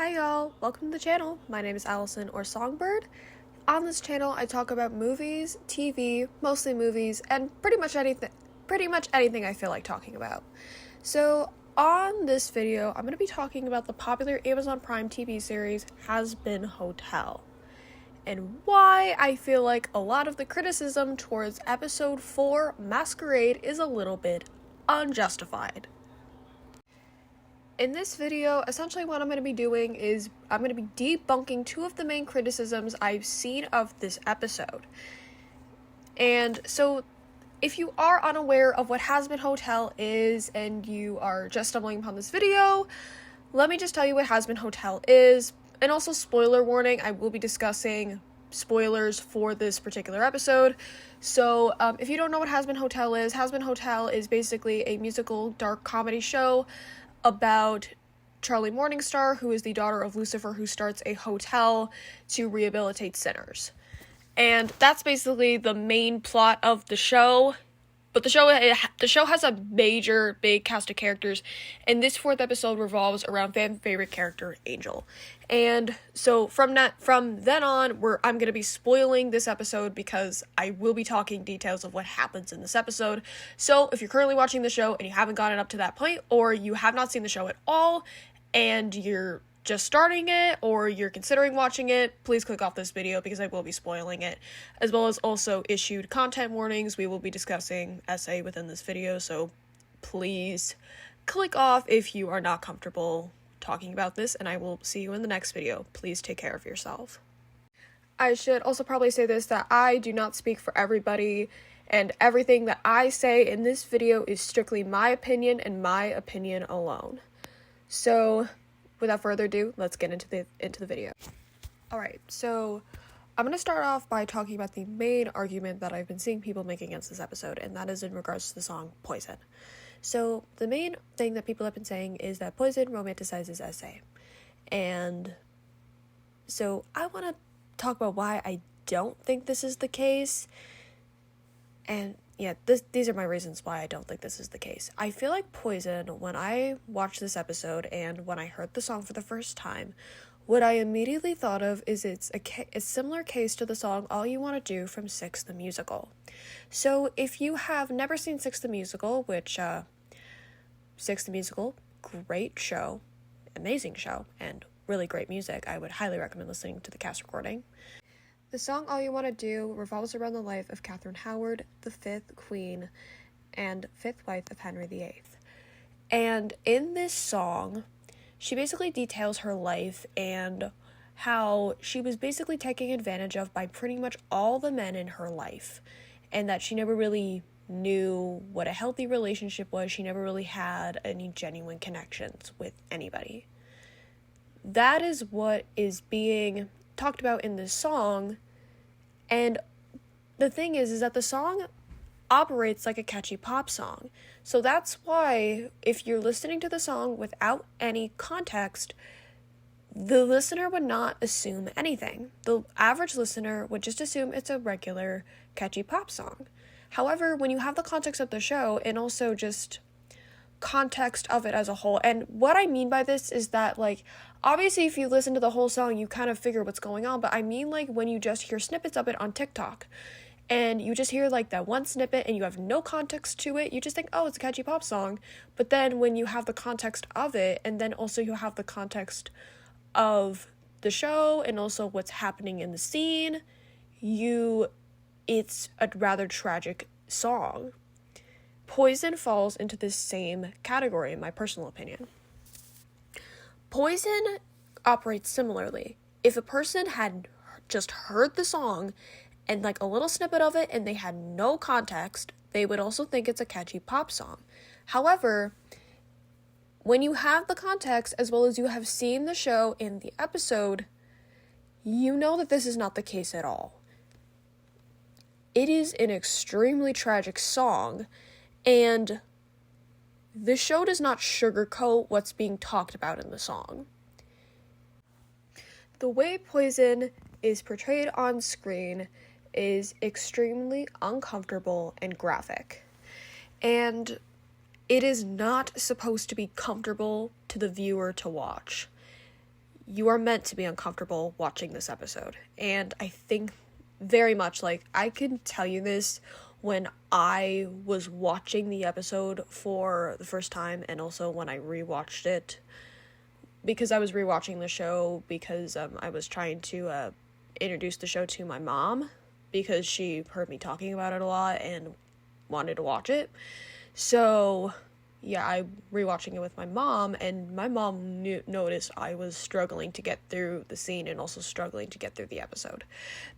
Hi y'all, welcome to the channel. My name is Allison or Songbird. On this channel I talk about movies, TV, mostly movies, and pretty much anything I feel like talking about. So on this video I'm going to be talking about the popular Amazon Prime TV series Hazbin Hotel, and why I feel like a lot of the criticism towards episode 4 Masquerade is a little bit unjustified. In this video, essentially what I'm going to be doing is I'm going to be debunking two of the main criticisms I've seen of this episode. And so, if you are unaware of what Hazbin Hotel is and you are just stumbling upon this video, let me just tell you what Hazbin Hotel is. And also, spoiler warning, I will be discussing spoilers for this particular episode. So, if you don't know what Hazbin Hotel is basically a musical dark comedy show about Charlie Morningstar, who is the daughter of Lucifer, who starts a hotel to rehabilitate sinners. And that's basically the main plot of the show. But the show has a big cast of characters, and this fourth episode revolves around fan favorite character Angel. And so from then on, I'm going to be spoiling this episode because I will be talking details of what happens in this episode. So if you're currently watching the show and you haven't gotten up to that point, or you have not seen the show at all, and you're just starting it, or you're considering watching it, please click off this video because I will be spoiling it, as well as also issued content warnings. We will be discussing essay within this video, so please click off if you are not comfortable talking about this, and I will see you in the next video. Please take care of yourself. I should also probably say this, that I do not speak for everybody, and everything that I say in this video is strictly my opinion and my opinion alone. So without further ado, let's get into the video. Alright, so I'm going to start off by talking about the main argument that I've been seeing people make against this episode, and that is in regards to the song Poison. So the main thing that people have been saying is that Poison romanticizes SA. And so I want to talk about why I don't think this is the case. And yeah, these are my reasons why I don't think this is the case. I feel like Poison, when I watched this episode and when I heard the song for the first time, what I immediately thought of is it's a similar case to the song All You Want to Do from Six the Musical. So if you have never seen Six the Musical, which Six the Musical, great show, amazing show, and really great music, I would highly recommend listening to the cast recording. The song All You Want to Do revolves around the life of Catherine Howard, the 5th Queen and 5th wife of Henry VIII. And in this song, she basically details her life and how she was basically taken advantage of by pretty much all the men in her life, and that she never really knew what a healthy relationship was. She never really had any genuine connections with anybody. That is what is being talked about in this song, and the thing is that the song operates like a catchy pop song. So that's why if you're listening to the song without any context, the listener would not assume anything. The average listener would just assume it's a regular catchy pop song. However, when you have the context of the show and also just context of it as a whole, and what I mean by this is that, like, obviously if you listen to the whole song you kind of figure what's going on, but I mean like when you just hear snippets of it on TikTok and you just hear like that one snippet and you have no context to it, you just think, oh, it's a catchy pop song. But then when you have the context of it, and then also you have the context of the show and also what's happening in the scene, it's a rather tragic song. Poison falls into this same category, in my personal opinion. Poison operates similarly. If a person had just heard the song and like a little snippet of it and they had no context, they would also think it's a catchy pop song. However, when you have the context as well as you have seen the show in the episode, you know that this is not the case at all. It is an extremely tragic song, and the show does not sugarcoat what's being talked about in the song. The way Poison is portrayed on screen is extremely uncomfortable and graphic. And it is not supposed to be comfortable to the viewer to watch. you are meant to be uncomfortable watching this episode. And I think very much, like, I can tell you this when I was watching the episode for the first time, and also when I rewatched it, because I was rewatching the show because I was trying to introduce the show to my mom, because she heard me talking about it a lot and wanted to watch it. So yeah, I rewatching it with my mom, and my mom noticed I was struggling to get through the scene and also struggling to get through the episode.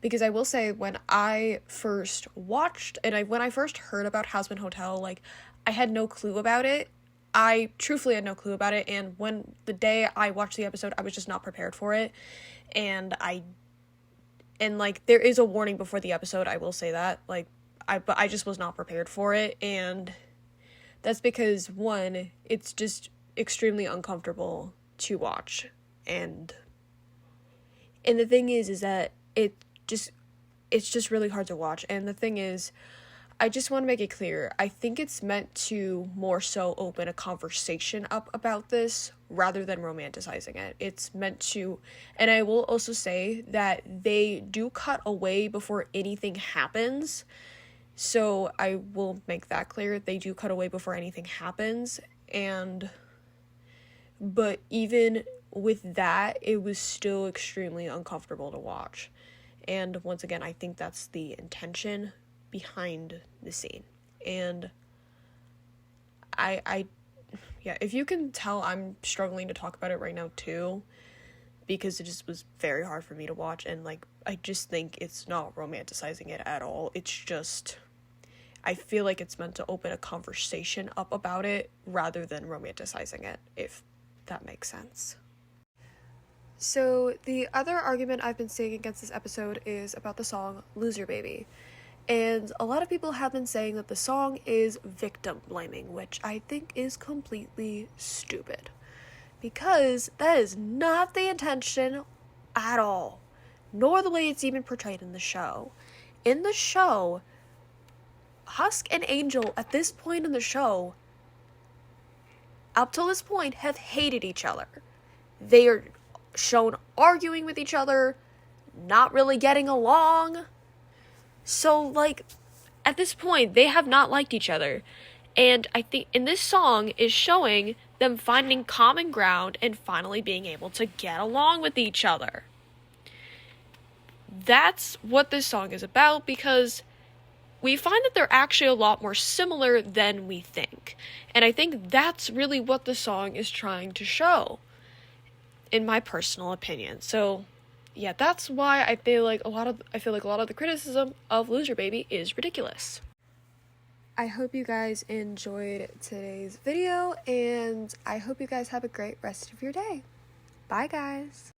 Because I will say, when I first watched, and when I first heard about Hazbin Hotel, like, I had no clue about it. I truthfully had no clue about it, and when the day I watched the episode, I was just not prepared for it, and like, there is a warning before the episode, I will say that, like, but I just was not prepared for it, and that's because, one, it's just extremely uncomfortable to watch, and the thing is that it's just really hard to watch, and the thing is, I just want to make it clear, I think it's meant to more so open a conversation up about this rather than romanticizing it. It's meant to, and I will also say that they do cut away before anything happens, so I will make that clear. They do cut away before anything happens, but even with that, it was still extremely uncomfortable to watch. And once again, I think that's the intention behind the scene. And yeah, if you can tell, I'm struggling to talk about it right now too, because it just was very hard for me to watch, and like, I just think it's not romanticizing it at all. It's just, I feel like it's meant to open a conversation up about it rather than romanticizing it, if that makes sense. So the other argument I've been seeing against this episode is about the song Loser Baby. And a lot of people have been saying that the song is victim blaming, which I think is completely stupid, because that is not the intention at all, nor the way it's even portrayed in the show. In the show, Husk and Angel, at this point in the show, up till this point, have hated each other. They are shown arguing with each other, not really getting along. So, like, at this point, they have not liked each other. And I think in this song is showing them finding common ground and finally being able to get along with each other. That's what this song is about, because we find that they're actually a lot more similar than we think. And I think that's really what the song is trying to show, in my personal opinion. So yeah, that's why I feel like a lot of the criticism of Loser Baby is ridiculous. I hope you guys enjoyed today's video, and I hope you guys have a great rest of your day. Bye, guys.